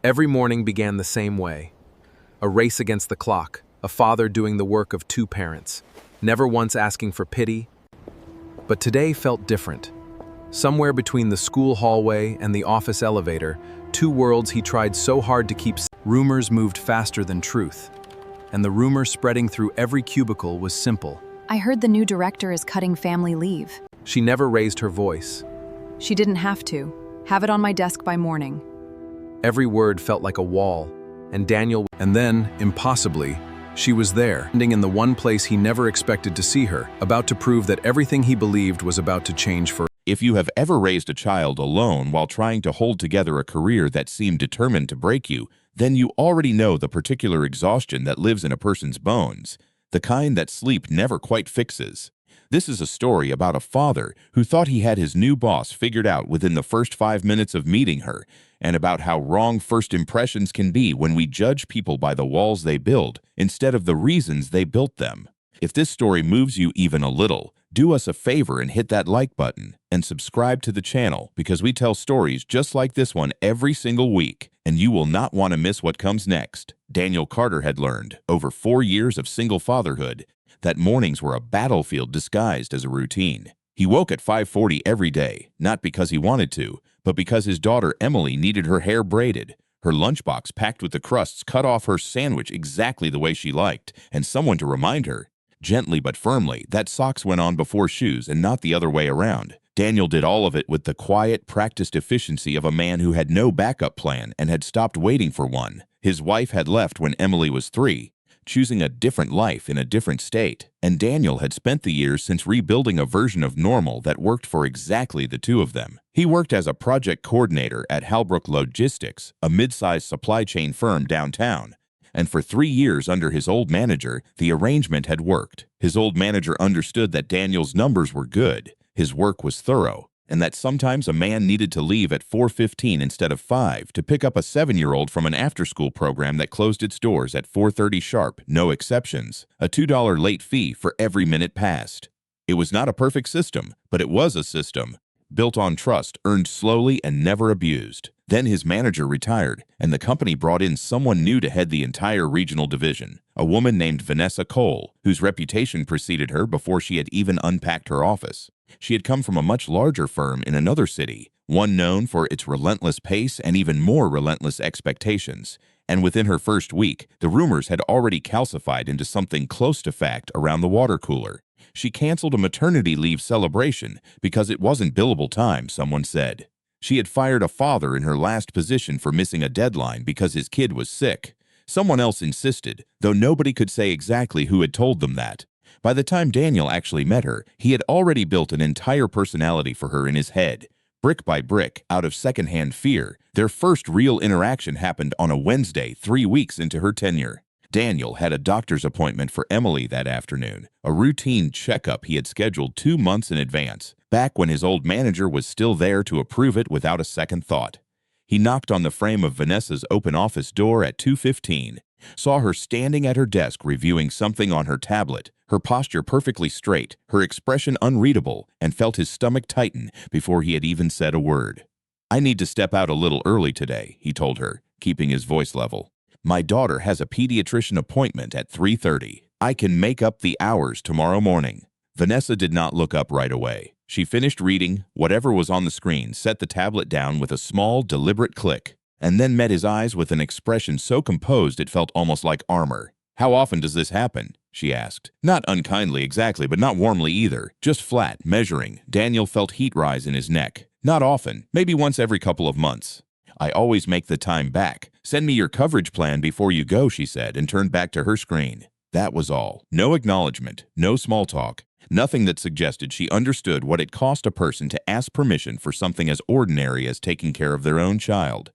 Every morning began the same way. A race against the clock, a father doing the work of two parents, never once asking for pity. But today felt different. Somewhere between the school hallway and the office elevator, two worlds he tried so hard to keep. Rumors moved faster than truth, and the rumor spreading through every cubicle was simple. I heard the new director is cutting family leave. She never raised her voice. She didn't have to. Have it on my desk by morning. Every word felt like a wall, and then, impossibly, she was there, standing in the one place he never expected to see her, about to prove that everything he believed was about to change for. If you have ever raised a child alone while trying to hold together a career that seemed determined to break you, then you already know the particular exhaustion that lives in a person's bones, the kind that sleep never quite fixes. This is a story about a father who thought he had his new boss figured out within the first 5 minutes of meeting her, and about how wrong first impressions can be when we judge people by the walls they build instead of the reasons they built them. If this story moves you even a little, do us a favor and hit that like button and subscribe to the channel, because we tell stories just like this one every single week, and you will not want to miss what comes next. Daniel Carter had learned, over 4 years of single fatherhood, that mornings were a battlefield disguised as a routine. He woke at 5:40 every day, not because he wanted to, but because his daughter Emily needed her hair braided, her lunchbox packed with the crusts cut off her sandwich exactly the way she liked, and someone to remind her, gently but firmly, that socks went on before shoes and not the other way around. Daniel did all of it with the quiet, practiced efficiency of a man who had no backup plan and had stopped waiting for one. His wife had left when Emily was 3, choosing a different life in a different state, and Daniel had spent the years since rebuilding a version of normal that worked for exactly the two of them. He worked as a project coordinator at Halbrook Logistics, a mid-sized supply chain firm downtown, and for 3 years under his old manager, the arrangement had worked. His old manager understood that Daniel's numbers were good, his work was thorough, and that sometimes a man needed to leave at 4:15 instead of 5 to pick up a 7-year-old from an after-school program that closed its doors at 4:30 sharp, no exceptions, a $2 late fee for every minute passed. It was not a perfect system, but it was a system, built on trust, earned slowly and never abused. Then his manager retired, and the company brought in someone new to head the entire regional division, a woman named Vanessa Cole, whose reputation preceded her before she had even unpacked her office. She had come from a much larger firm in another city, one known for its relentless pace and even more relentless expectations. And within her first week, the rumors had already calcified into something close to fact around the water cooler. She canceled a maternity leave celebration because it wasn't billable time, someone said. She had fired a father in her last position for missing a deadline because his kid was sick. Someone else insisted, though nobody could say exactly who had told them that. By the time Daniel actually met her, he had already built an entire personality for her in his head. Brick by brick, out of secondhand fear, their first real interaction happened on a Wednesday 3 weeks into her tenure. Daniel had a doctor's appointment for Emily that afternoon, a routine checkup he had scheduled 2 months in advance, back when his old manager was still there to approve it without a second thought. He knocked on the frame of Vanessa's open office door at 2:15, saw her standing at her desk reviewing something on her tablet, her posture perfectly straight, her expression unreadable, and felt his stomach tighten before he had even said a word. "I need to step out a little early today," he told her, keeping his voice level. "My daughter has a pediatrician appointment at 3:30. I can make up the hours tomorrow morning." Vanessa did not look up right away. She finished reading whatever was on the screen, set the tablet down with a small, deliberate click, and then met his eyes with an expression so composed it felt almost like armor. "How often does this happen?" she asked. Not unkindly exactly, but not warmly either. Just flat, measuring. Daniel felt heat rise in his neck. "Not often. Maybe once every couple of months." "I always make the time back. Send me your coverage plan before you go," she said, and turned back to her screen. That was all. No acknowledgement, no small talk. Nothing that suggested she understood what it cost a person to ask permission for something as ordinary as taking care of their own child.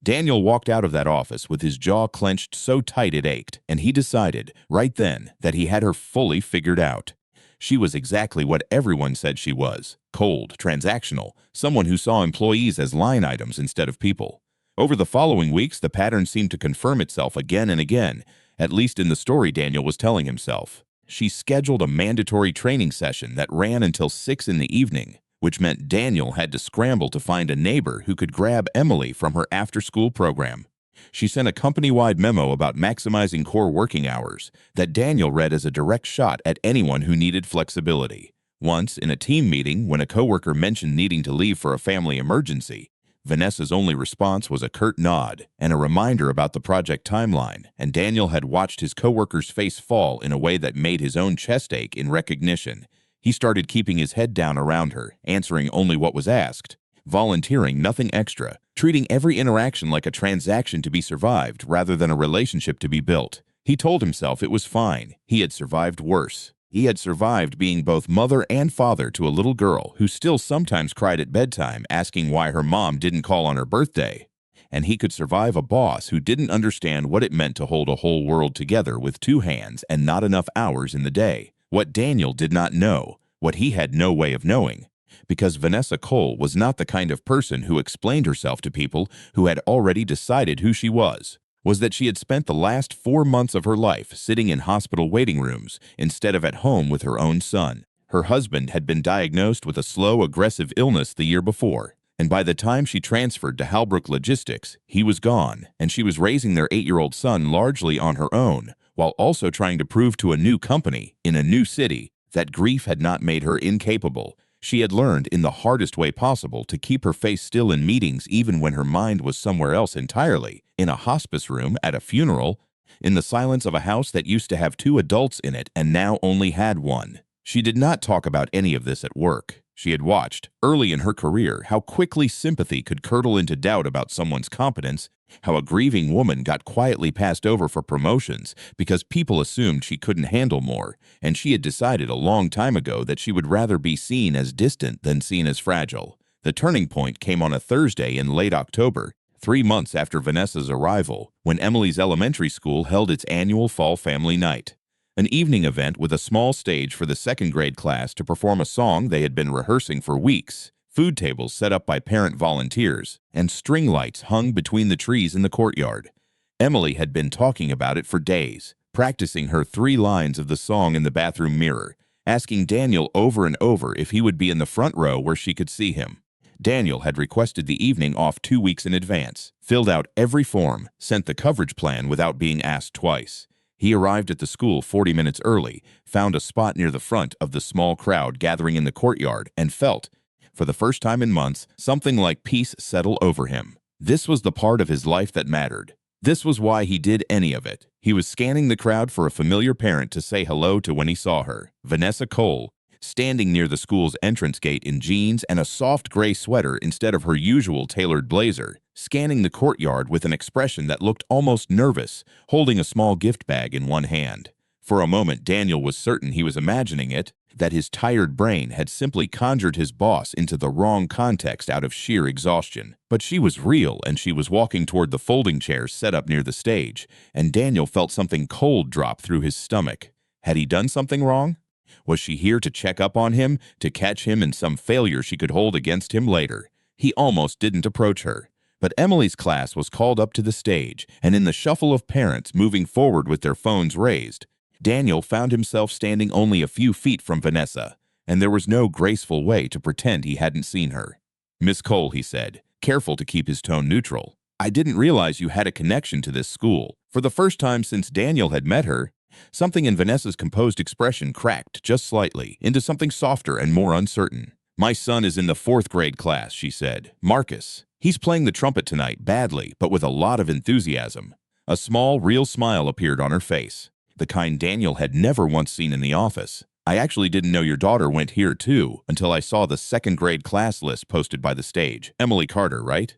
Daniel walked out of that office with his jaw clenched so tight it ached, and he decided, right then, that he had her fully figured out. She was exactly what everyone said she was: cold, transactional, someone who saw employees as line items instead of people. Over the following weeks, the pattern seemed to confirm itself again and again, at least in the story Daniel was telling himself. She scheduled a mandatory training session that ran until 6 in the evening, which meant Daniel had to scramble to find a neighbor who could grab Emily from her after-school program. She sent a company-wide memo about maximizing core working hours that Daniel read as a direct shot at anyone who needed flexibility. Once, in a team meeting, when a coworker mentioned needing to leave for a family emergency, Vanessa's only response was a curt nod and a reminder about the project timeline, and Daniel had watched his coworker's face fall in a way that made his own chest ache in recognition. He started keeping his head down around her, answering only what was asked, volunteering nothing extra, treating every interaction like a transaction to be survived rather than a relationship to be built. He told himself it was fine. He had survived worse. He had survived being both mother and father to a little girl who still sometimes cried at bedtime asking why her mom didn't call on her birthday. And he could survive a boss who didn't understand what it meant to hold a whole world together with two hands and not enough hours in the day. What Daniel did not know, what he had no way of knowing, because Vanessa Cole was not the kind of person who explained herself to people who had already decided who she was that she had spent the last 4 months of her life sitting in hospital waiting rooms instead of at home with her own son. Her husband had been diagnosed with a slow, aggressive illness the year before, and by the time she transferred to Halbrook Logistics, he was gone, and she was raising their 8-year-old son largely on her own, while also trying to prove to a new company in a new city that grief had not made her incapable. She had learned in the hardest way possible to keep her face still in meetings even when her mind was somewhere else entirely, in a hospice room, at a funeral, in the silence of a house that used to have 2 adults in it and now only had 1. She did not talk about any of this at work. She had watched, early in her career, how quickly sympathy could curdle into doubt about someone's competence, how a grieving woman got quietly passed over for promotions because people assumed she couldn't handle more, and she had decided a long time ago that she would rather be seen as distant than seen as fragile. The turning point came on a Thursday in late October, 3 months after Vanessa's arrival, when Emily's elementary school held its annual Fall Family Night, an evening event with a small stage for the second-grade class to perform a song they had been rehearsing for weeks, food tables set up by parent volunteers, and string lights hung between the trees in the courtyard. Emily had been talking about it for days, practicing her 3 lines of the song in the bathroom mirror, asking Daniel over and over if he would be in the front row where she could see him. Daniel had requested the evening off 2 weeks in advance, filled out every form, sent the coverage plan without being asked twice. He arrived at the school 40 minutes early, found a spot near the front of the small crowd gathering in the courtyard, and felt, for the first time in months, something like peace settle over him. This was the part of his life that mattered. This was why he did any of it. He was scanning the crowd for a familiar parent to say hello to when he saw her, Vanessa Cole, standing near the school's entrance gate in jeans and a soft gray sweater instead of her usual tailored blazer, scanning the courtyard with an expression that looked almost nervous, holding a small gift bag in one hand. For a moment, Daniel was certain he was imagining it, that his tired brain had simply conjured his boss into the wrong context out of sheer exhaustion. But she was real, and she was walking toward the folding chairs set up near the stage, and Daniel felt something cold drop through his stomach. Had he done something wrong? Was she here to check up on him, to catch him in some failure she could hold against him later? He almost didn't approach her. But Emily's class was called up to the stage, and in the shuffle of parents moving forward with their phones raised, Daniel found himself standing only a few feet from Vanessa, and there was no graceful way to pretend he hadn't seen her. "Miss Cole," he said, careful to keep his tone neutral, "I didn't realize you had a connection to this school." For the first time since Daniel had met her, something in Vanessa's composed expression cracked just slightly into something softer and more uncertain. "My son is in the 4th grade class," she said. "Marcus. He's playing the trumpet tonight, badly, but with a lot of enthusiasm." A small, real smile appeared on her face, the kind Daniel had never once seen in the office. "I actually didn't know your daughter went here too until I saw the 2nd grade class list posted by the stage. Emily Carter, right?"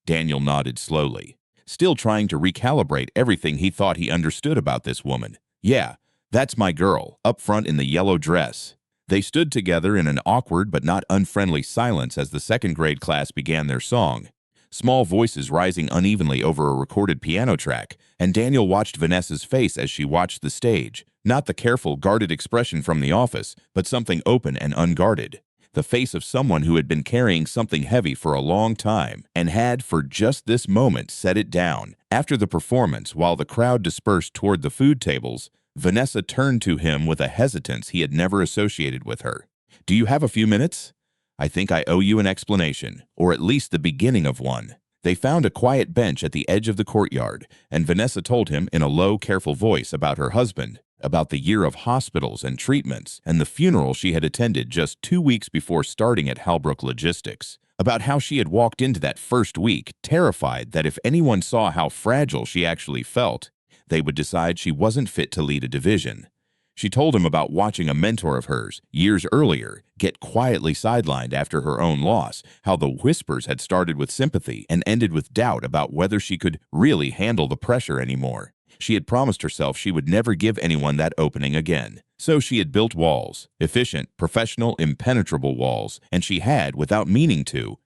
Daniel nodded slowly, still trying to recalibrate everything he thought he understood about this woman. "Yeah, that's my girl, up front in the yellow dress." They stood together in an awkward but not unfriendly silence as the 2nd grade class began their song, small voices rising unevenly over a recorded piano track, and Daniel watched Vanessa's face as she watched the stage, not the careful, guarded expression from the office, but something open and unguarded, the face of someone who had been carrying something heavy for a long time and had, for just this moment, set it down. After the performance, while the crowd dispersed toward the food tables, Vanessa turned to him with a hesitance he had never associated with her. "Do you have a few minutes? I think I owe you an explanation, or at least the beginning of one." They found a quiet bench at the edge of the courtyard, and Vanessa told him in a low, careful voice about her husband, about the year of hospitals and treatments, and the funeral she had attended just 2 weeks before starting at Halbrook Logistics, about how she had walked into that first week terrified that if anyone saw how fragile she actually felt, they would decide she wasn't fit to lead a division. She told him about watching a mentor of hers, years earlier, get quietly sidelined after her own loss, how the whispers had started with sympathy and ended with doubt about whether she could really handle the pressure anymore. She had promised herself she would never give anyone that opening again. So she had built walls, efficient, professional, impenetrable walls, and she had, without meaning to,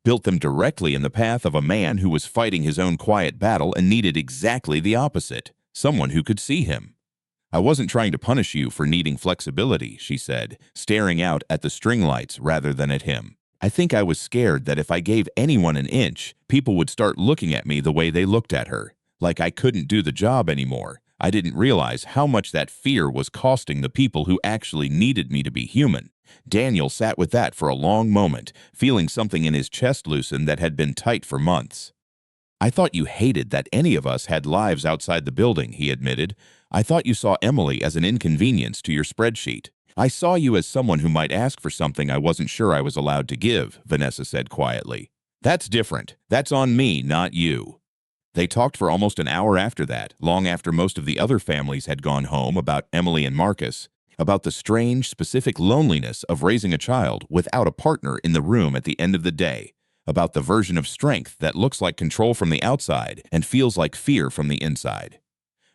built them directly in the path of a man who was fighting his own quiet battle and needed exactly the opposite, someone who could see him. "I wasn't trying to punish you for needing flexibility," she said, staring out at the string lights rather than at him. "I think I was scared that if I gave anyone an inch, people would start looking at me the way they looked at her, like I couldn't do the job anymore. I didn't realize how much that fear was costing the people who actually needed me to be human." Daniel sat with that for a long moment, feeling something in his chest loosen that had been tight for months. "I thought you hated that any of us had lives outside the building," he admitted. "I thought you saw Emily as an inconvenience to your spreadsheet. I saw you as someone who might ask for something I wasn't sure I was allowed to give," Vanessa said quietly. "That's different. That's on me, not you." They talked for almost an hour after that, long after most of the other families had gone home, about Emily and Marcus, about the strange, specific loneliness of raising a child without a partner in the room at the end of the day, about the version of strength that looks like control from the outside and feels like fear from the inside.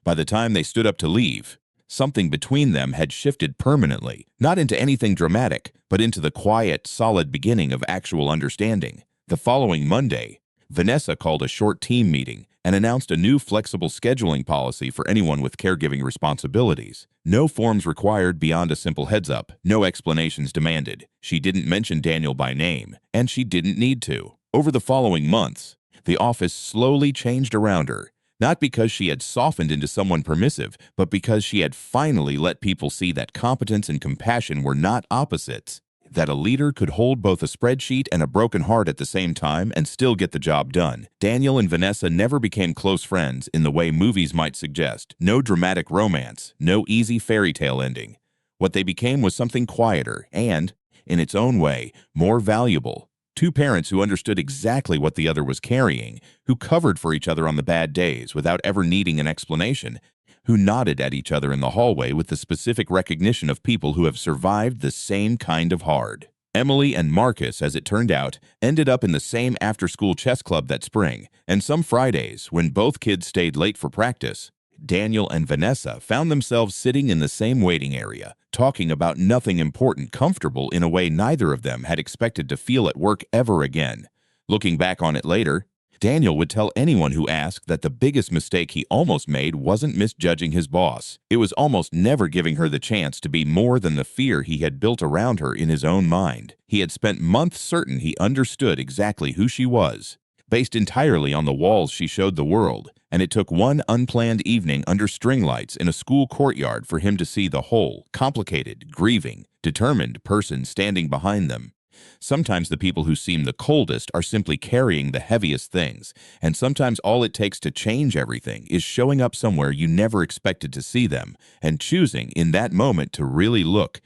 By the time they stood up to leave, something between them had shifted permanently, not into anything dramatic, but into the quiet, solid beginning of actual understanding. The following Monday, Vanessa called a short team meeting and announced a new flexible scheduling policy for anyone with caregiving responsibilities. No forms required beyond a simple heads-up, no explanations demanded. She didn't mention Daniel by name, and she didn't need to. Over the following months, the office slowly changed around her, not because she had softened into someone permissive, but because she had finally let people see that competence and compassion were not opposites, that a leader could hold both a spreadsheet and a broken heart at the same time and still get the job done. Daniel and Vanessa never became close friends in the way movies might suggest. No dramatic romance, no easy fairy tale ending. What they became was something quieter and, in its own way, more valuable. Two parents who understood exactly what the other was carrying, who covered for each other on the bad days without ever needing an explanation, who nodded at each other in the hallway with the specific recognition of people who have survived the same kind of hard. Emily and Marcus, as it turned out, ended up in the same after-school chess club that spring, and some Fridays, when both kids stayed late for practice, Daniel and Vanessa found themselves sitting in the same waiting area, talking about nothing important, comfortable in a way neither of them had expected to feel at work ever again. Looking back on it later, Daniel would tell anyone who asked that the biggest mistake he almost made wasn't misjudging his boss. It was almost never giving her the chance to be more than the fear he had built around her in his own mind. He had spent months certain he understood exactly who she was, based entirely on the walls she showed the world, and it took one unplanned evening under string lights in a school courtyard for him to see the whole, complicated, grieving, determined person standing behind them. Sometimes the people who seem the coldest are simply carrying the heaviest things, and sometimes all it takes to change everything is showing up somewhere you never expected to see them and choosing in that moment to really look.